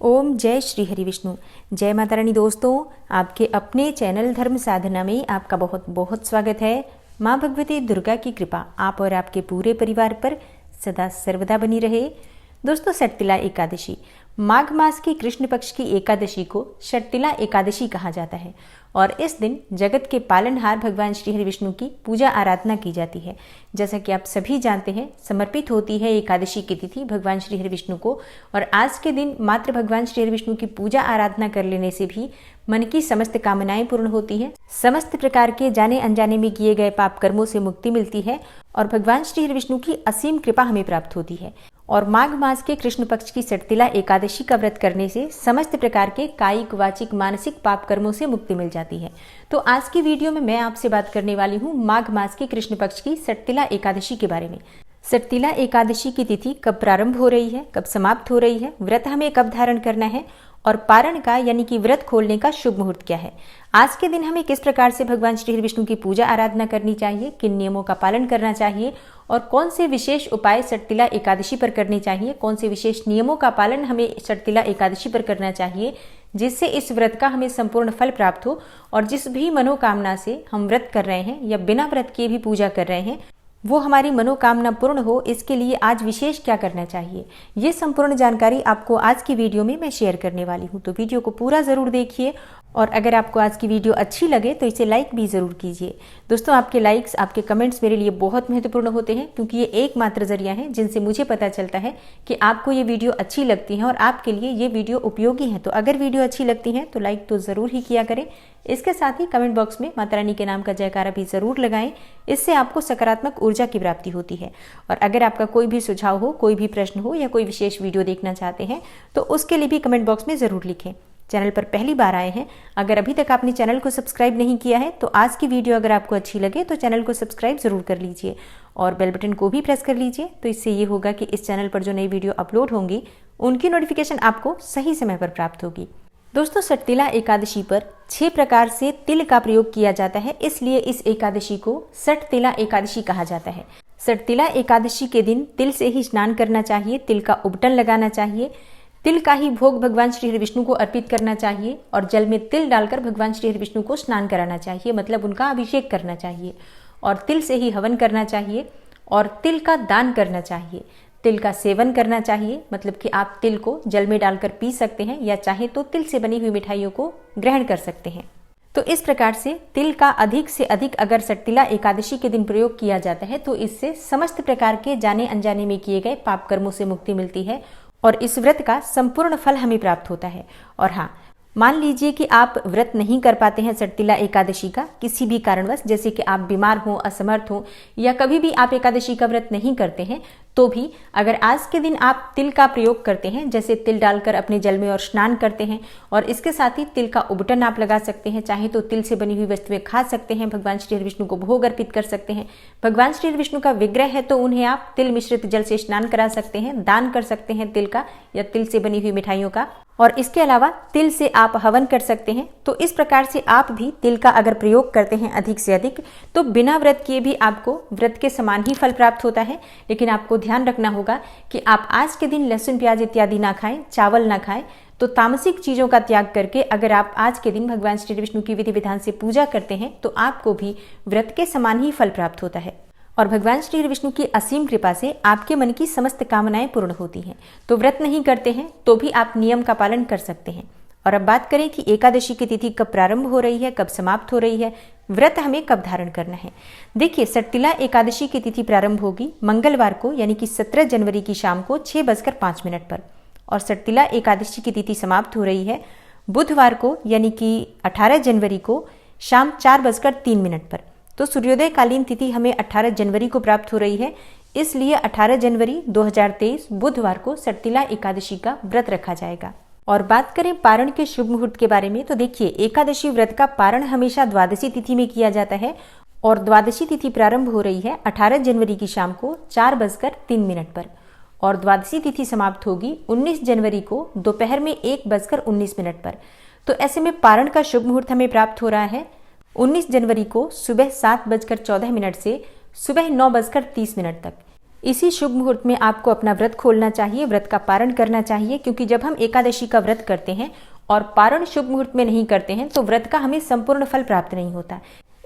ओम जय श्री हरि विष्णु। जय माता रानी। दोस्तों, आपके अपने चैनल धर्म साधना में आपका बहुत बहुत स्वागत है। माँ भगवती दुर्गा की कृपा आप और आपके पूरे परिवार पर सदा सर्वदा बनी रहे। दोस्तों, षटतिला एकादशी माघ मास की कृष्ण पक्ष की एकादशी को षटतिला एकादशी कहा जाता है और इस दिन जगत के पालनहार भगवान श्री हरि विष्णु की पूजा आराधना की जाती है। जैसा कि आप सभी जानते हैं, समर्पित होती है एकादशी की तिथि भगवान श्री हरि विष्णु को और आज के दिन मात्र भगवान श्री हरि विष्णु की पूजा आराधना कर लेने से भी मन की समस्त कामनाएं पूर्ण होती हैं, समस्त प्रकार के जाने अनजाने में किए गए पाप कर्मों से मुक्ति मिलती है और भगवान श्री हरि विष्णु की असीम कृपा हमें प्राप्त होती है। और माघ मास के कृष्ण पक्ष की षटतिला एकादशी का व्रत करने से समस्त प्रकार के कायिक, वाचिक, मानसिक पाप कर्मों से मुक्ति मिल जाती है। तो आज की वीडियो में मैं आपसे बात करने वाली हूँ माघ मास की कृष्ण पक्ष की षटतिला एकादशी के बारे में। षटतिला एकादशी की तिथि कब प्रारंभ हो रही है, कब समाप्त हो रही है, व्रत हमें कब धारण करना है और पारण का यानी कि व्रत खोलने का शुभ मुहूर्त क्या है, आज के दिन हमें किस प्रकार से भगवान श्री हरि विष्णु की पूजा आराधना करनी चाहिए, किन नियमों का पालन करना चाहिए और कौन से विशेष उपाय षटतिला एकादशी पर करने चाहिए, कौन से विशेष नियमों का पालन हमें षटतिला एकादशी पर करना चाहिए जिससे इस व्रत का हमें संपूर्ण फल प्राप्त हो और जिस भी मनोकामना से हम व्रत कर रहे हैं या बिना व्रत किए भी पूजा कर रहे हैं वो हमारी मनोकामना पूर्ण हो, इसके लिए आज विशेष क्या करना चाहिए, ये संपूर्ण जानकारी आपको आज की वीडियो में मैं शेयर करने वाली हूँ। तो वीडियो को पूरा ज़रूर देखिए और अगर आपको आज की वीडियो अच्छी लगे तो इसे लाइक भी ज़रूर कीजिए। दोस्तों, आपके लाइक्स, आपके कमेंट्स मेरे लिए बहुत महत्वपूर्ण होते हैं क्योंकि ये एकमात्र जरिया है जिनसे मुझे पता चलता है कि आपको ये वीडियो अच्छी लगती है और आपके लिए ये वीडियो उपयोगी है। तो अगर वीडियो अच्छी लगती है तो लाइक तो ज़रूर ही किया करें। इसके साथ ही कमेंट बॉक्स में माता रानी के नाम का जयकारा भी ज़रूर लगाएं, इससे आपको सकारात्मक ऊर्जा की प्राप्ति होती है। और अगर आपका कोई भी सुझाव हो, कोई भी प्रश्न हो या कोई विशेष वीडियो देखना चाहते हैं तो उसके लिए भी कमेंट बॉक्स में ज़रूर लिखें। चैनल पर पहली बार आए हैं, अगर अभी तक आपने चैनल को सब्सक्राइब नहीं किया है तो आज की वीडियो अगर आपको अच्छी लगे तो चैनल को सब्सक्राइब ज़रूर कर लीजिए और बेल बटन को भी प्रेस कर लीजिए। तो इससे ये होगा कि इस चैनल पर जो नई वीडियो अपलोड होंगी उनकी नोटिफिकेशन आपको सही समय पर प्राप्त होगी। दोस्तों, षटतिला एकादशी पर 6 प्रकार से तिल का प्रयोग किया जाता है, इसलिए इस एकादशी को षटतिला एकादशी कहा जाता है। षटतिला एकादशी के दिन तिल से ही स्नान करना चाहिए, तिल का उबटन लगाना चाहिए, तिल का ही भोग भगवान श्री हरि विष्णु को अर्पित करना चाहिए और जल में तिल डालकर भगवान श्री हरि विष्णु को स्नान कराना चाहिए, मतलब उनका अभिषेक करना चाहिए और तिल से ही हवन करना चाहिए और तिल का दान करना चाहिए। तिल का सेवन करना चाहिए, मतलब कि आप तिल को जल में डालकर पी सकते हैं या चाहे तो तिल से बनी हुई मिठाइयों को ग्रहण कर सकते हैं। तो इस प्रकार से तिल का अधिक से अधिक अगर षटतिला एकादशी के दिन प्रयोग किया जाता है तो इससे समस्त प्रकार के जाने अनजाने में किए गए पाप कर्मों से मुक्ति मिलती है और इस व्रत का संपूर्ण फल हमें प्राप्त होता है। और हाँ, मान लीजिए कि आप व्रत नहीं कर पाते हैं षटतिला एकादशी का किसी भी कारणवश, जैसे कि आप बीमार हो, असमर्थ हो या कभी भी आप एकादशी का व्रत नहीं करते हैं, तो भी अगर आज के दिन आप तिल का प्रयोग करते हैं, जैसे तिल डालकर अपने जल में और स्नान करते हैं और इसके साथ ही तिल का उबटन आप लगा सकते हैं, चाहे तो तिल से बनी हुई वस्तुएं खा सकते हैं, भगवान श्री हरि विष्णु को भोग अर्पित कर सकते हैं। भगवान श्री हरि विष्णु का विग्रह है तो उन्हें आप तिल मिश्रित जल से स्नान करा सकते हैं, दान कर सकते हैं तिल का या तिल से बनी हुई मिठाइयों का, और इसके अलावा तिल से आप हवन कर सकते हैं। तो इस प्रकार से आप भी तिल का अगर प्रयोग करते हैं अधिक से अधिक तो बिना व्रत किए भी आपको व्रत के समान ही फल प्राप्त होता है। लेकिन आपको ध्यान रखना होगा कि आप आज के दिन लहसुन, प्याज इत्यादि ना खाएं, चावल ना खाएं। तो तामसिक चीजों का त्याग करके अगर आप आज के दिन भगवान श्री विष्णु की विधि विधान से पूजा करते हैं तो आपको भी व्रत के समान ही फल प्राप्त होता है और भगवान श्री हरि विष्णु की असीम कृपा से आपके मन की समस्त कामनाएं पूर्ण होती हैं। तो व्रत नहीं करते हैं तो भी आप नियम का पालन कर सकते हैं। और अब बात करें कि एकादशी की तिथि कब प्रारंभ हो रही है, कब समाप्त हो रही है, व्रत हमें कब धारण करना है। देखिए, षटतिला एकादशी की तिथि प्रारंभ होगी मंगलवार को यानी कि 17 जनवरी की शाम को 6:05 पर और षटतिला एकादशी की तिथि समाप्त हो रही है बुधवार को यानी कि 18 जनवरी को शाम 4:03 पर। तो सूर्योदय कालीन तिथि हमें 18 जनवरी को प्राप्त हो रही है, इसलिए 18 जनवरी 2023 बुधवार को षटतिला एकादशी का व्रत रखा जाएगा। और बात करें पारण के शुभ मुहूर्त के बारे में तो देखिए, एकादशी व्रत का पारण हमेशा द्वादशी तिथि में किया जाता है और द्वादशी तिथि प्रारंभ हो रही है 18 जनवरी की शाम को 4:03 पर और द्वादशी तिथि समाप्त होगी 19 जनवरी को दोपहर में 1:19 पर। तो ऐसे में पारण का शुभ मुहूर्त हमें प्राप्त हो रहा है 19 जनवरी को सुबह 7:14 से सुबह 9:30 तक। इसी शुभ मुहूर्त में आपको अपना व्रत खोलना चाहिए, व्रत का पारण करना चाहिए, क्योंकि जब हम एकादशी का व्रत करते हैं और पारण शुभ मुहूर्त में नहीं करते हैं तो व्रत का हमें संपूर्ण फल प्राप्त नहीं होता।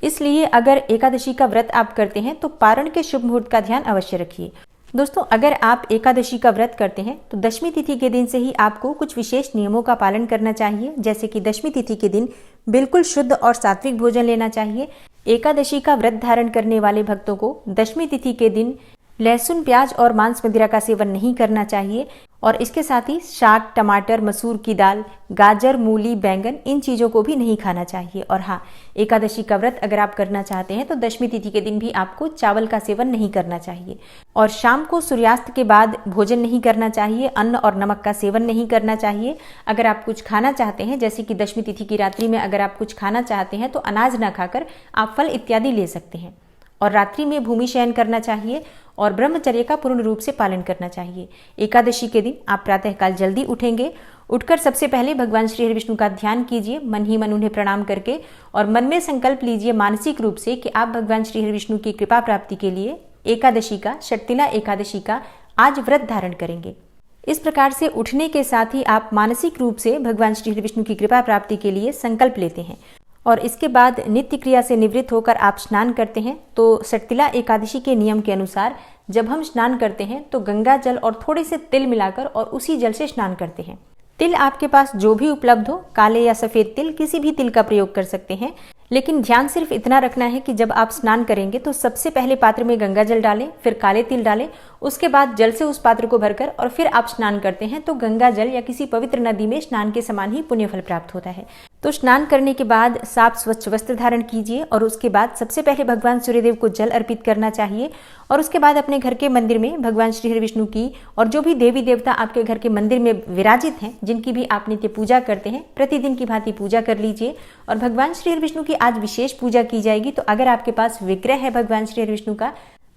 इसलिए अगर एकादशी का व्रत आप करते हैं तो पारण के शुभ मुहूर्त का ध्यान अवश्य रखिए। दोस्तों, अगर आप एकादशी का व्रत करते हैं तो दशमी तिथि के दिन से ही आपको कुछ विशेष नियमों का पालन करना चाहिए, जैसे कि दशमी तिथि के दिन बिल्कुल शुद्ध और सात्विक भोजन लेना चाहिए। एकादशी का व्रत धारण करने वाले भक्तों को दशमी तिथि के दिन लहसुन, प्याज और मांस मदिरा का सेवन नहीं करना चाहिए और इसके साथ ही साग, टमाटर, मसूर की दाल, गाजर, मूली, बैंगन, इन चीज़ों को भी नहीं खाना चाहिए। और हाँ, एकादशी का व्रत अगर आप करना चाहते हैं तो दशमी तिथि के दिन भी आपको चावल का सेवन नहीं करना चाहिए और शाम को सूर्यास्त के बाद भोजन नहीं करना चाहिए, अन्न और नमक का सेवन नहीं करना चाहिए। अगर आप कुछ खाना चाहते हैं, जैसे कि दशमी तिथि की रात्रि में अगर आप कुछ खाना चाहते हैं तो अनाज न खाकर आप फल इत्यादि ले सकते हैं और रात्रि में भूमि शयन करना चाहिए और ब्रह्मचर्य का पूर्ण रूप से पालन करना चाहिए। एकादशी के दिन आप प्रातःकाल जल्दी उठेंगे। उठकर सबसे पहले भगवान श्री हरि विष्णु का ध्यान कीजिए, मन ही मन उन्हें प्रणाम करके, और मन में संकल्प लीजिए मानसिक रूप से कि आप भगवान श्री हरि विष्णु की कृपा प्राप्ति के लिए एकादशी का, षटतिला एकादशी का आज व्रत धारण करेंगे। इस प्रकार से उठने के साथ ही आप मानसिक रूप से भगवान श्री हरि विष्णु की कृपा प्राप्ति के लिए संकल्प लेते हैं और इसके बाद नित्य क्रिया से निवृत्त होकर आप स्नान करते हैं। तो षटतिला एकादशी के नियम के अनुसार जब हम स्नान करते हैं तो गंगा जल और थोड़े से तिल मिलाकर और उसी जल से स्नान करते हैं। तिल आपके पास जो भी उपलब्ध हो, काले या सफेद तिल, किसी भी तिल का प्रयोग कर सकते हैं, लेकिन ध्यान सिर्फ इतना रखना है कि जब आप स्नान करेंगे तो सबसे पहले पात्र में गंगा जल डालें, फिर काले तिल डालें, उसके बाद जल से उस पात्र को भरकर और फिर आप स्नान करते हैं तो गंगा जल या किसी पवित्र नदी में स्नान के समान ही पुण्य फल प्राप्त होता है। तो स्नान करने के बाद साफ स्वच्छ वस्त्र धारण कीजिए और उसके बाद सबसे पहले भगवान सूर्यदेव को जल अर्पित करना चाहिए और उसके बाद अपने घर के मंदिर में भगवान श्री हरि विष्णु की और जो भी देवी देवता आपके घर के मंदिर में विराजित हैं, जिनकी भी आप नित्य पूजा करते हैं, प्रतिदिन की भांति पूजा कर लीजिए। और भगवान श्री हरि विष्णु की आज विशेष पूजा की जाएगी। तो अगर आपके पास विग्रह है भगवान श्री हरि विष्णु का,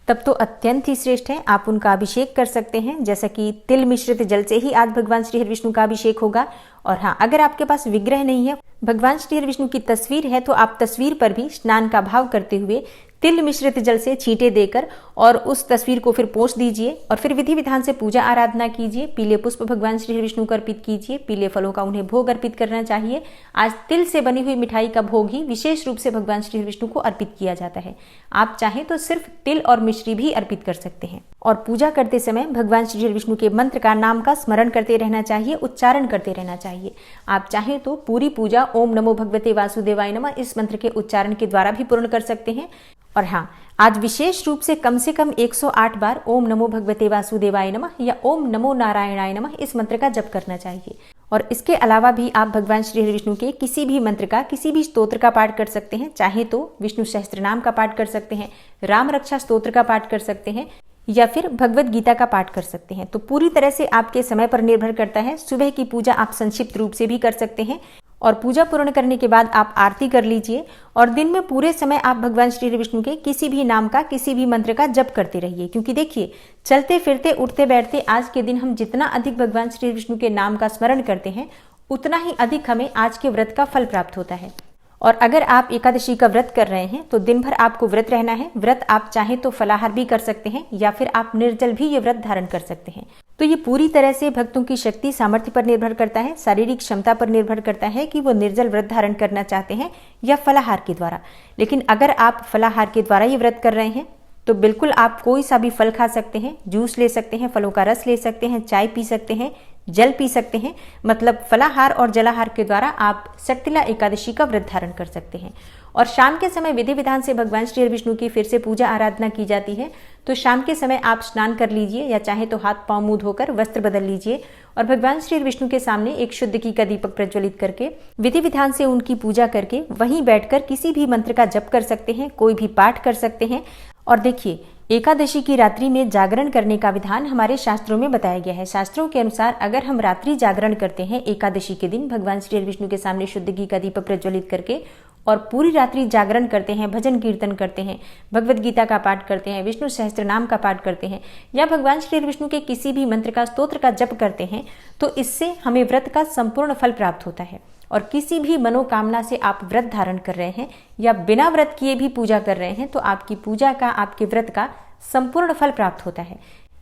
तब तो अत्यंत ही श्रेष्ठ है, आप उनका अभिषेक कर सकते हैं, जैसा कि तिल मिश्रित जल से ही आज भगवान श्री हरि विष्णु का अभिषेक होगा। और हाँ, अगर आपके पास विग्रह नहीं है, भगवान श्री हरि विष्णु की तस्वीर है, तो आप तस्वीर पर भी स्नान का भाव करते हुए तिल मिश्रित जल से छींटे देकर और उस तस्वीर को फिर पोंछ दीजिए और फिर विधि विधान से पूजा आराधना कीजिए। पीले पुष्प भगवान श्री हरि विष्णु को अर्पित कीजिए, पीले फलों का उन्हें भोग अर्पित करना चाहिए। आज तिल से बनी हुई मिठाई का भोग ही विशेष रूप से भगवान श्री हरि विष्णु को अर्पित किया जाता है। आप चाहें तो सिर्फ तिल और मिश्री भी अर्पित कर सकते हैं। और पूजा करते समय भगवान श्री हरि विष्णु के मंत्र का, नाम का स्मरण करते रहना चाहिए, उच्चारण करते रहना चाहिए। आप चाहें तो पूरी पूजा ओम नमो भगवते वासुदेवाय नमः इस मंत्र के उच्चारण के द्वारा भी पूर्ण कर सकते हैं। और हाँ, आज विशेष रूप से कम 108 बार ओम नमो भगवते वासुदेवाय नमः या ओम नमो नारायणाय नमः इस मंत्र का जप करना चाहिए। और इसके अलावा भी आप भगवान श्री हरि विष्णु के किसी भी मंत्र का, किसी भी स्तोत्र का पाठ कर सकते हैं। चाहे तो विष्णु सहस्त्रनाम का पाठ कर सकते हैं, राम रक्षा स्तोत्र का पाठ कर सकते हैं या फिर भगवत गीता का पाठ कर सकते हैं। तो पूरी तरह से आपके समय पर निर्भर करता है। सुबह की पूजा आप संक्षिप्त रूप से भी कर सकते हैं और पूजा पूर्ण करने के बाद आप आरती कर लीजिए और दिन में पूरे समय आप भगवान श्री हरि विष्णु के किसी भी नाम का, किसी भी मंत्र का जप करते रहिए। क्योंकि देखिए, चलते फिरते उठते बैठते आज के दिन हम जितना अधिक भगवान श्री हरि विष्णु के नाम का स्मरण करते हैं, उतना ही अधिक हमें आज के व्रत का फल प्राप्त होता है। और अगर आप एकादशी का व्रत कर रहे हैं तो दिन भर आपको व्रत रहना है। व्रत आप चाहें तो फलाहार भी कर सकते हैं या फिर आप निर्जल भी ये व्रत धारण कर सकते हैं। तो ये पूरी तरह से भक्तों की शक्ति, सामर्थ्य पर निर्भर करता है, शारीरिक क्षमता पर निर्भर करता है कि वो निर्जल व्रत धारण करना चाहते हैं या फलाहार के द्वारा। लेकिन अगर आप फलाहार के द्वारा ये व्रत कर रहे हैं तो बिल्कुल आप कोई सा भी फल खा सकते हैं, जूस ले सकते हैं, फलों का रस ले सकते हैं, चाय पी सकते हैं, जल पी सकते हैं। मतलब फलाहार और जलाहार के द्वारा आप षटतिला एकादशी का व्रत धारण कर सकते हैं। और शाम के समय विधि विधान से भगवान श्री हरि विष्णु की फिर से पूजा आराधना की जाती है। तो शाम के समय आप स्नान कर लीजिए या चाहे तो हाथ पांव मुंह धोकर वस्त्र बदल लीजिए और भगवान श्री हरि विष्णु के सामने एक शुद्ध घी का दीपक प्रज्वलित करके विधि विधान से उनकी पूजा करके वहीं बैठकर किसी भी मंत्र का जप कर सकते हैं, कोई भी पाठ कर सकते हैं। और देखिए, एकादशी की रात्रि में जागरण करने का विधान हमारे शास्त्रों में बताया गया है। शास्त्रों के अनुसार अगर हम रात्रि जागरण करते हैं एकादशी के दिन भगवान श्री हरि विष्णु के सामने शुद्ध घी का दीपक प्रज्वलित करके और पूरी रात्रि जागरण करते हैं, भजन कीर्तन करते हैं, भगवत गीता का पाठ करते हैं, विष्णु सहस्त्रनाम का पाठ करते हैं या भगवान श्री हरि विष्णु के किसी भी मंत्र का, स्तोत्र का जप करते हैं, तो इससे हमें व्रत का संपूर्ण फल प्राप्त होता है। और किसी भी मनोकामना से आप व्रत धारण कर रहे हैं या बिना व्रत किए भी पूजा कर रहे हैं तो आपकी पूजा का, आपके व्रत का संपूर्ण फल प्राप्त होता है।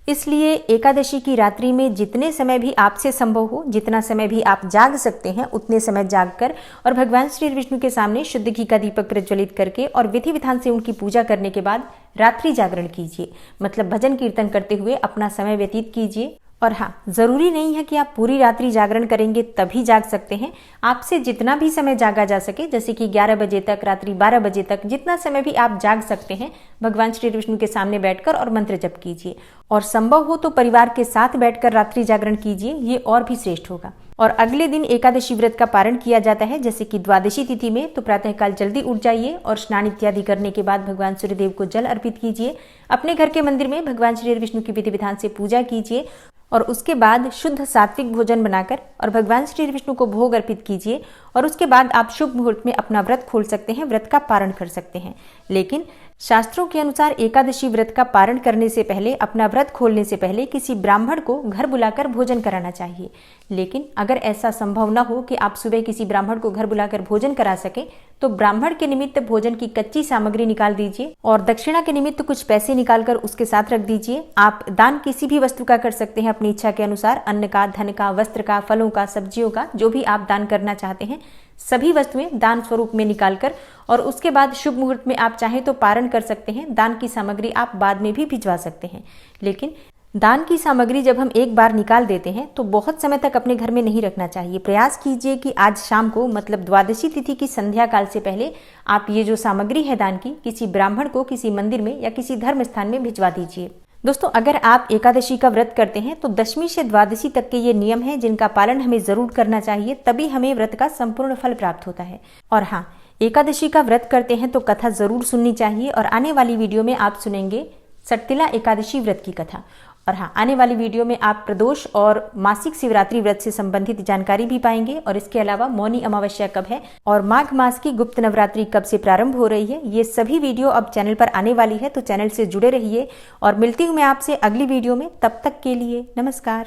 इसलिए एकादशी की रात्रि में जितने समय भी आपसे संभव हो, जितना समय भी आप जाग सकते हैं, उतने समय जागकर और भगवान श्री विष्णु के सामने शुद्ध घी का दीपक प्रज्वलित करके और विधि विधान से उनकी पूजा करने के बाद रात्रि जागरण कीजिए। मतलब भजन कीर्तन करते हुए अपना समय व्यतीत कीजिए। और हाँ, जरूरी नहीं है कि आप पूरी रात्रि जागरण करेंगे तभी जाग सकते हैं। आपसे जितना भी समय जागा जा सके, जैसे कि 11 बजे तक, रात्रि 12 बजे तक, जितना समय भी आप जाग सकते हैं, भगवान श्री विष्णु के सामने बैठकर और मंत्र जप कीजिए। और संभव हो तो परिवार के साथ बैठकर रात्रि जागरण कीजिए, ये और भी श्रेष्ठ होगा। और अगले दिन एकादशी व्रत का पारण किया जाता है, जैसे कि द्वादशी तिथि में। तो प्रातःकाल जल्दी उठ जाइए और स्नान इत्यादि करने के बाद भगवान सूर्यदेव को जल अर्पित कीजिए। अपने घर के मंदिर में भगवान श्री विष्णु की विधि विधान से पूजा कीजिए और उसके बाद शुद्ध सात्विक भोजन बनाकर और भगवान श्री विष्णु को भोग अर्पित कीजिए। और उसके बाद आप शुभ मुहूर्त में अपना व्रत खोल सकते हैं, व्रत का पारण कर सकते हैं। लेकिन शास्त्रों के अनुसार एकादशी व्रत का पारण करने से पहले, अपना व्रत खोलने से पहले किसी ब्राह्मण को घर बुलाकर भोजन कराना चाहिए। लेकिन अगर ऐसा संभव न हो कि आप सुबह किसी ब्राह्मण को घर बुलाकर भोजन करा सके, तो ब्राह्मण के निमित्त भोजन की कच्ची सामग्री निकाल दीजिए और दक्षिणा के निमित्त कुछ पैसे निकालकर उसके साथ रख दीजिए। आप दान किसी भी वस्तु का कर सकते हैं अपनी इच्छा के अनुसार, अन्न का, धन का, वस्त्र का, फलों का, सब्जियों का, जो भी आप दान करना चाहते हैं, सभी वस्तुएं दान स्वरूप में निकालकर और उसके बाद शुभ मुहूर्त में आप चाहें तो पारण कर सकते हैं। दान की सामग्री आप बाद में भी भिजवा सकते हैं। लेकिन दान की सामग्री जब हम एक बार निकाल देते हैं तो बहुत समय तक अपने घर में नहीं रखना चाहिए। प्रयास कीजिए कि आज शाम को, मतलब द्वादशी तिथि की संध्या काल से पहले, आप ये जो सामग्री है दान की, किसी ब्राह्मण को किसी मंदिर में या किसी धर्म स्थान में भिजवा दीजिए। दोस्तों, अगर आप एकादशी का व्रत करते हैं तो दशमी से द्वादशी तक के ये नियम हैं जिनका पालन हमें जरूर करना चाहिए, तभी हमें व्रत का संपूर्ण फल प्राप्त होता है। और हाँ, एकादशी का व्रत करते हैं तो कथा जरूर सुननी चाहिए। और आने वाली वीडियो में आप सुनेंगे सटतिला एकादशी व्रत की कथा। और हाँ, आने वाली वीडियो में आप प्रदोष और मासिक शिवरात्रि व्रत से संबंधित जानकारी भी पाएंगे। और इसके अलावा मौनी अमावस्या कब है और माघ मास की गुप्त नवरात्रि कब से प्रारंभ हो रही है, ये सभी वीडियो अब चैनल पर आने वाली है। तो चैनल से जुड़े रहिए और मिलती हूँ मैं आपसे अगली वीडियो में। तब तक के लिए नमस्कार।